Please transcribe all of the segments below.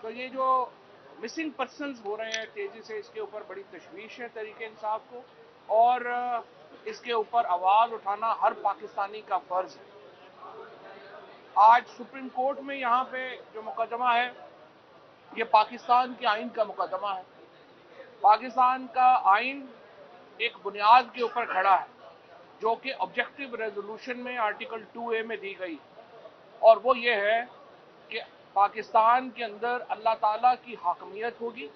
तो ये जो मिसिंग पर्सनस हो रहे हैं तेजी से, इसके ऊपर बड़ी तशवीश है तहरीक इंसाफ को, और इसके ऊपर आवाज़ उठाना हर पाकिस्तानी का फ़र्ज़ है। आज सुप्रीम कोर्ट में यहाँ पे जो मुकदमा है, ये पाकिस्तान के आइन का मुकदमा है। पाकिस्तान का आइन एक बुनियाद के ऊपर खड़ा है जो कि ऑब्जेक्टिव रेजोल्यूशन में आर्टिकल 2A में दी गई, और वो ये है कि पाकिस्तान के अंदर अल्लाह ताला की हाकमियत होगी,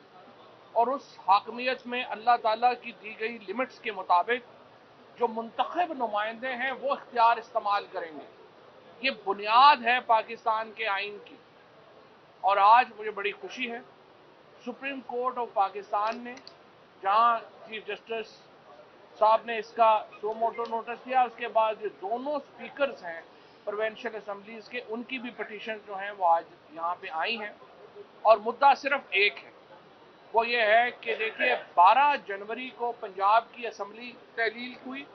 और उस हाकमियत में अल्लाह ताला की दी गई लिमिट्स के मुताबिक जो मुंतखब नुमाइंदे हैं वो इख्तियार इस्तेमाल करेंगे। ये बुनियाद है पाकिस्तान के आइन की। और आज मुझे बड़ी खुशी है, सुप्रीम कोर्ट ऑफ पाकिस्तान ने, जहां चीफ जस्टिस साहब ने इसका सो मोटो नोटिस दिया, उसके बाद जो दोनों स्पीकर्स हैं प्रोविंशियल असेंबलीज के, उनकी भी पिटीशन जो हैं वो आज यहाँ पे आई हैं, और मुद्दा सिर्फ एक है, वो ये है कि देखिए 12 जनवरी को पंजाब की असेंबली तहलील हुई।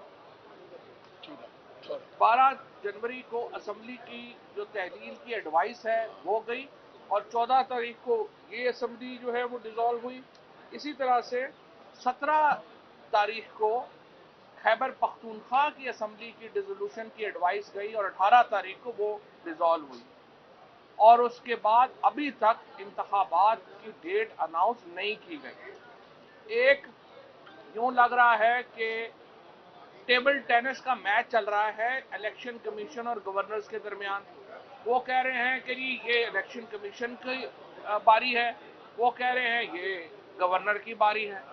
12 जनवरी को असेंबली की जो तहलील की एडवाइस है वो गई, और 14 तारीख को ये असेंबली जो है वो डिसॉल्व हुई। इसी तरह से 17 तारीख को खैबर पख्तूनख्वा की असेंबली की डिसोल्यूशन की एडवाइस गई, और 18 तारीख को वो डिसॉल्व हुई, और उसके बाद अभी तक इंतखाबात की डेट अनाउंस नहीं की गई। एक यूं लग रहा है कि टेबल टेनिस का मैच चल रहा है इलेक्शन कमीशन और गवर्नर्स के दरमियान। वो कह रहे हैं कि जी ये इलेक्शन कमीशन की बारी है, वो कह रहे हैं ये गवर्नर की बारी है,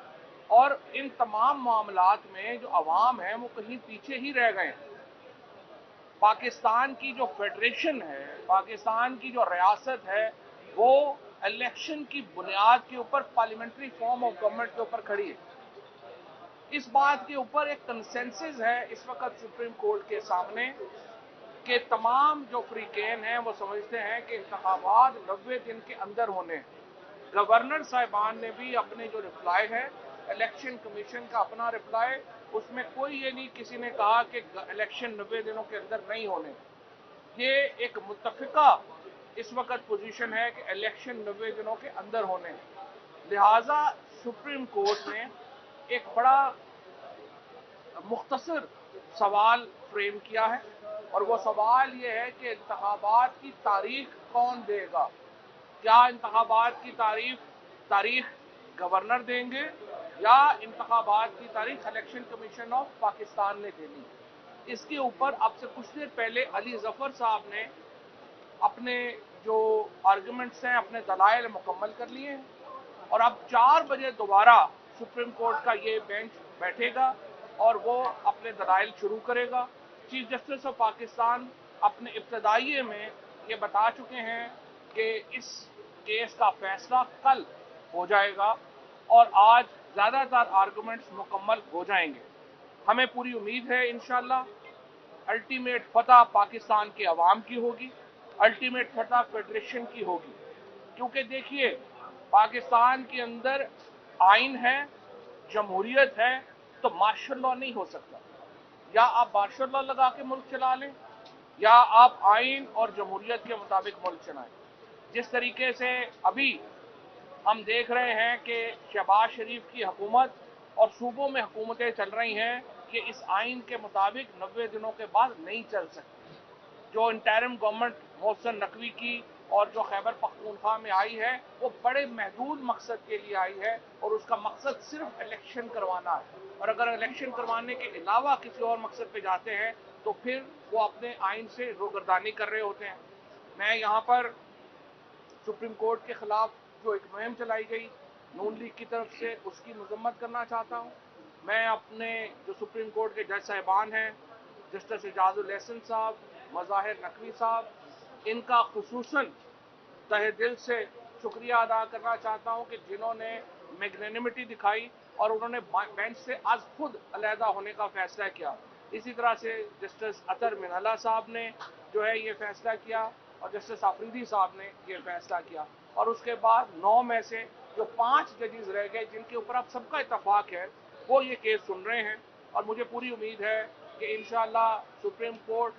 और इन तमाम मामलात में जो अवाम है वो कहीं पीछे ही रह गए हैं। पाकिस्तान की जो फेडरेशन है, पाकिस्तान की जो रियासत है, वो इलेक्शन की बुनियाद के ऊपर पार्लियामेंट्री फॉर्म ऑफ गवर्नमेंट के ऊपर खड़ी है। इस बात के ऊपर एक कंसेंसस है इस वक्त सुप्रीम कोर्ट के सामने कि तमाम जो फ्रीकेन हैं वो समझते हैं कि इंतखाबात 90 दिन के अंदर होने हैं। गवर्नर साहिबान ने भी अपने जो रिप्लाई है, इलेक्शन कमीशन का अपना रिप्लाई, उसमें कोई ये नहीं किसी ने कहा कि इलेक्शन 90 दिनों के अंदर नहीं होने। ये एक मुत्तफिका इस वक्त पोजीशन है कि इलेक्शन 90 दिनों के अंदर होने। लिहाजा सुप्रीम कोर्ट ने एक बड़ा मुख्तसर सवाल फ्रेम किया है, और वो सवाल ये है कि इंतखाबात की तारीख कौन देगा। क्या इंतखाबात की तारीख गवर्नर देंगे, या इंतखाबात की तारीख इलेक्शन कमीशन ऑफ पाकिस्तान ने देनी। इसके ऊपर अब से कुछ देर पहले अली जफर साहब ने अपने जो आर्गुमेंट्स हैं, अपने दलाइल मुकम्मल कर लिए हैं, और अब 4 बजे दोबारा सुप्रीम कोर्ट का ये बेंच बैठेगा और वो अपने दलाइल शुरू करेगा। चीफ जस्टिस ऑफ पाकिस्तान अपने इब्तदाइये में ये बता चुके हैं कि इस केस का फैसला कल हो जाएगा, और आज ज़्यादातर आर्गुमेंट्स मुकम्मल हो जाएंगे। हमें पूरी उम्मीद है इंशाअल्लाह अल्टीमेट फतह पाकिस्तान के अवाम की होगी, अल्टीमेट फतह फेडरेशन की होगी। क्योंकि देखिए पाकिस्तान के अंदर आइन है, जमहूरियत है, तो मार्शल लॉ नहीं हो सकता। या आप मार्शल लॉ लगा के मुल्क चला लें, या आप आइन और जमहूरियत के मुताबिक मुल्क चलाएं। जिस तरीके से अभी हम देख रहे हैं कि शहबाज शरीफ की हुकूमत और सूबों में हुकूमतें चल रही हैं कि इस आइन के मुताबिक 90 दिनों के बाद नहीं चल सकती। जो इंटरिम गवर्नमेंट मोहसिन नकवी की और जो खैबर पख्तूनख्वा में आई है, वो बड़े महदूद मकसद के लिए आई है, और उसका मकसद सिर्फ इलेक्शन करवाना है। और अगर इलेक्शन करवाने के अलावा किसी और मकसद पे जाते हैं तो फिर वो अपने आइन से रोगर्दानी कर रहे होते हैं। मैं यहाँ पर सुप्रीम कोर्ट के खिलाफ जो एक मुहिम चलाई गई नून लीग की तरफ से, उसकी मजम्मत करना चाहता हूँ। मैं अपने जो सुप्रीम कोर्ट के जज साहिबान हैं, जस्टिस एजाजुल एहसन साहब, मज़ाहिर नकवी साहब, इनका खुसूसन तहे दिल से शुक्रिया अदा करना चाहता हूँ कि जिन्होंने मैग्नेनिमिटी दिखाई और उन्होंने बेंच से आज खुद अलहदा होने का फैसला किया। इसी तरह से जस्टिस अतर मिनल्ला साहब ने जो है ये फैसला किया, और जस्टिस आफरीदी साहब ने ये फैसला किया, और उसके बाद 9 में से जो 5 जजेस रह गए जिनके ऊपर अब सबका इत्तफाक है, वो ये केस सुन रहे हैं। और मुझे पूरी उम्मीद है कि इंशाअल्लाह सुप्रीम कोर्ट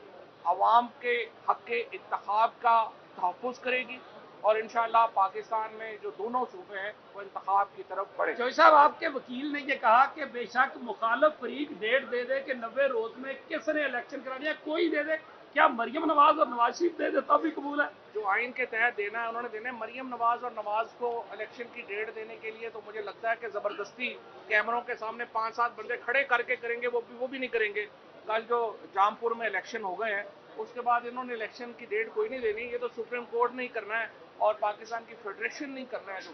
अवाम के हक के इंतखाब का तहफ़्फ़ुज़ करेगी, اور انشاءاللہ پاکستان میں جو دونوں صوبے ہیں وہ انتخاب کی طرف بڑھے. جوئی صاحب، آپ کے وکیل نے یہ کہا کہ بے شک مخالف فریق ڈیٹ دے دے کہ 90 روز میں کس نے الیکشن کرانی ہے، کوئی دے دے، کیا مریم نواز اور نواز شریف دے دے تب بھی قبول ہے؟ جو آئین کے تحت دینا ہے انہوں نے دینا ہے. مریم نواز اور نواز کو الیکشن کی ڈیٹ دینے کے لیے تو مجھے لگتا ہے کہ زبردستی کیمروں کے سامنے 5-7 بندے کھڑے کر کے کریں گے، وہ بھی نہیں کریں گے. کل جو جامپور میں الیکشن ہو گئے ہیں اس کے بعد انہوں نے الیکشن کی ڈیٹ کوئی نہیں دینی. یہ تو سپریم کورٹ نہیں کرنا ہے اور پاکستان کی فیڈریشن نہیں کرنا ہے جو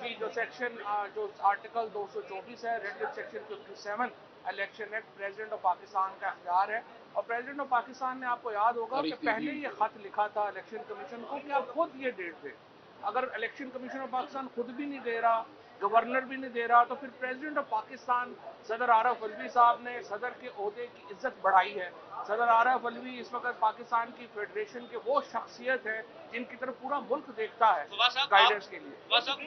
جی جو سیکشن جو آرٹیکل 224 ہے read section 57 election act president of Pakistan کا اختیار ہے. اور پریزیڈنٹ آف پاکستان نے آپ کو یاد ہوگا کہ پہلے یہ خط لکھا تھا الیکشن کمیشن کو کہ آپ خود یہ ڈیٹ دیں. اگر الیکشن کمیشن آف پاکستان خود بھی نہیں دے رہا، گورنر بھی نہیں دے رہا، تو پھر پریزیڈنٹ آف پاکستان صدر عارف الوی صاحب نے صدر کے عہدے کی عزت بڑھائی ہے. صدر عارف الوی اس وقت پاکستان کی فیڈریشن کے وہ شخصیت ہے جن کی طرف پورا ملک دیکھتا ہے گائیڈنس کے لیے.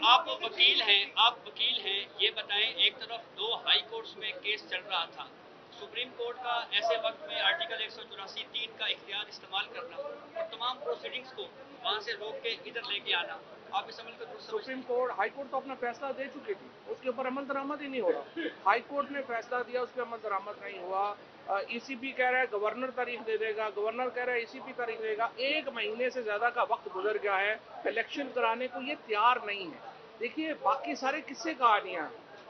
آپ وکیل ہیں، یہ بتائیں، ایک طرف 2 ہائی کورٹس میں کیس چل رہا تھا، سپریم کورٹ کا ایسے وقت میں آرٹیکل 184(3) کا اختیار استعمال کرنا اور تمام پروسیڈنگز کو وہاں سے روک کے ادھر لے کے آنا، آپ اس عمل کو درست سمجھتے سپریم ہیں؟ کورٹ ہائی کورٹ تو اپنا فیصلہ دے چکی تھی، اس کے اوپر عمل درآمد ہی نہیں ہو رہا. ہائی کورٹ نے فیصلہ دیا، اس پہ عمل درآمد نہیں ہوا. ای سی پی کہہ رہا ہے گورنر تاریخ دے دے گا، گورنر کہہ رہا ہے ای سی پی تاریخ دے گا. 1 مہینے سے زیادہ کا وقت گزر گیا ہے، الیکشن کرانے کو یہ تیار نہیں ہے. دیکھیے باقی سارے قصے کہانیاں،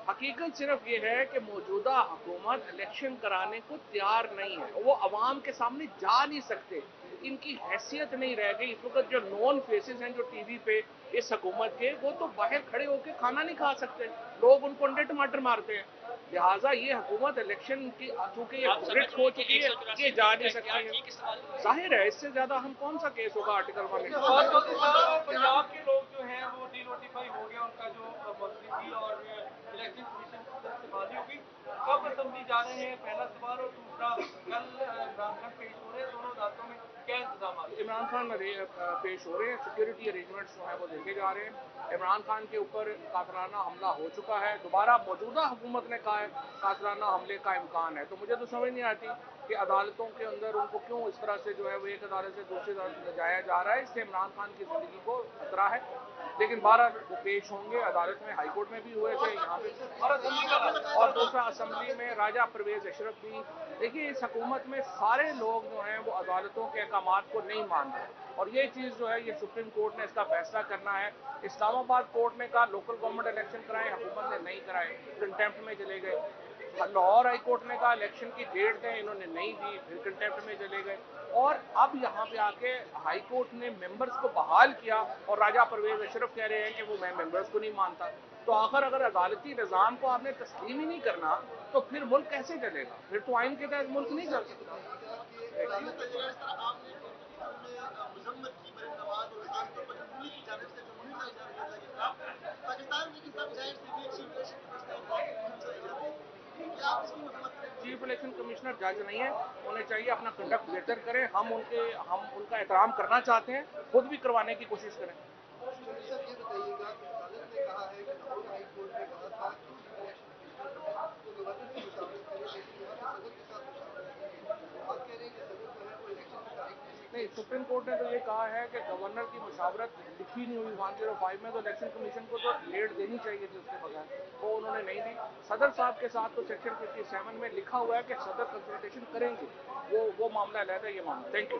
حقیقت صرف یہ ہے کہ موجودہ حکومت الیکشن کرانے کو تیار نہیں ہے. وہ عوام کے سامنے جا نہیں سکتے، ان کی حیثیت نہیں رہ گئی. اس وقت جو نون فیسز ہیں جو ٹی وی پہ اس حکومت کے، وہ تو باہر کھڑے ہو کے کھانا نہیں کھا سکتے، لوگ ان کو انڈے ٹماٹر مارتے ہیں. لہٰذا یہ حکومت الیکشن کی چونکہ یہ رٹ ہو چکی ہے کہ جا نہیں سکتی ہے. ظاہر ہے اس سے زیادہ ہم کون سا کیس ہوگا آرٹیکل 1. پنجاب کے لوگ جو ہیں وہ ڈی نوٹیفائی ہو گیا، ان کا جو منتری اور الیکشن کمیشن کی طرف سے بحالی ہوگی. کب اسمبلی جا رہے ہیں، پہلا سوال. اور دوسرا، کل عمران خان پیش ہو رہے ہیں دونوں عدالتوں میں، کیا انتظامات؟ عمران خان پیش ہو رہے ہیں، سیکورٹی ارینجمنٹس جو ہیں وہ دیکھے جا رہے ہیں. عمران خان کے اوپر قاتلانہ حملہ ہو چکا ہے، دوبارہ موجودہ حکومت نے کہا ہے قاتلانہ حملے کا امکان ہے. تو مجھے تو سمجھ نہیں آتی کہ عدالتوں کے اندر ان کو کیوں اس طرح سے جو ہے وہ ایک عدالت سے دوسری عدالت لے جایا جا رہا ہے. اس سے عمران خان کی زندگی کو خطرہ ہے. لیکن بہرحال وہ پیش ہوں گے عدالت میں، ہائی کورٹ میں بھی ہوئے تھے، یہاں پہ اور دوسرا اسمبلی میں راجہ پرویز اشرف بھی. دیکھیے اس حکومت میں سارے لوگ جو ہیں وہ عدالتوں کے احکامات کو نہیں مان رہے، اور یہ چیز جو ہے یہ سپریم کورٹ نے اس کا فیصلہ کرنا ہے. اسلام آباد کورٹ نے کہا لوکل گورنمنٹ الیکشن کرائے، حکومت نے نہیں کرائے، کنٹیمپٹ میں چلے گئے. لاہور ہائی کورٹ نے کہا الیکشن کی ڈیٹ دیں، انہوں نے نہیں دی، پھر کنٹیمپٹ میں چلے گئے. اور اب یہاں پہ آ کے ہائی کورٹ نے ممبرز کو بحال کیا اور راجہ پرویز اشرف کہہ رہے ہیں کہ وہ میں ممبرز کو نہیں مانتا. تو آخر اگر عدالتی نظام کو آپ نے تسلیم ہی نہیں کرنا تو پھر ملک کیسے چلے گا؟ پھر تو آئین کے تحت ملک نہیں چل سکتا. چیف الیکشن کمشنر جج نہیں ہے، انہیں چاہیے اپنا کنڈکٹ بہتر کریں. ہم ان کا احترام کرنا چاہتے ہیں، خود بھی کروانے کی کوشش کریں. نہیں، سپریم کورٹ نے تو یہ کہا ہے کہ گورنر کی مشاورت لکھی نہیں ہوئی 105 میں، تو الیکشن کمیشن کو تو ڈیٹ دینی چاہیے تھی اس کے بغیر، وہ انہوں نے نہیں دی. صدر صاحب کے ساتھ تو سیکشن 57 میں لکھا ہوا ہے کہ صدر کنسلٹیشن کریں گے، وہ معاملہ علیحدہ ہے، یہ معاملہ. Thank you.